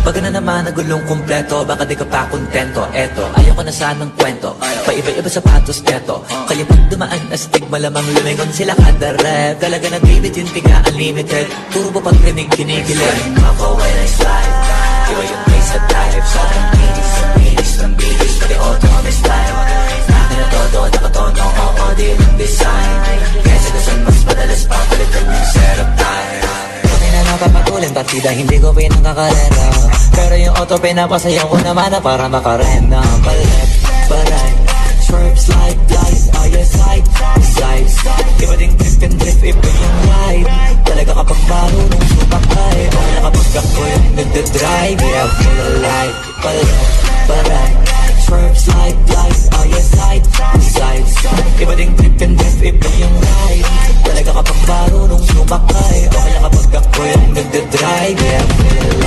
Pag na naman nagulong kumpleto, baka di ka pa kontento. Eto, ayoko na sanang kwento, paiba-iba sapatos keto. Kaya pag dumaan na stig, malamang lumingon sila kada rep. Talaga nagbibit yung tiga unlimited, puro ba pagrinig kinikilig. Ako when I slide, iba yung place at dive. Sobrang bilis ng bilis, pati auto may style. Akin na todo, nakatono, oo, di yung design. Kaya sa dasan mas madalas pa, palitan yung setup time. Pati na napapatulin, partida hindi ko pinakakarera. Pero yung auto pinapasayaw ko naman na para makarena. Palit, paray, swerve, slide, glide, slide, iba ding trip and drift, iba yung ride. Talaga kapag marunong sumakay, o kaya kapag ako yung nagdadrive. Yeah, full of life, palit, paray, swerve, slide, glide, slide, iba ding trip and drift, iba yung ride. Talaga kapag marunong sumakay, o kaya kapag ako yung nagdadrive. Yeah, full of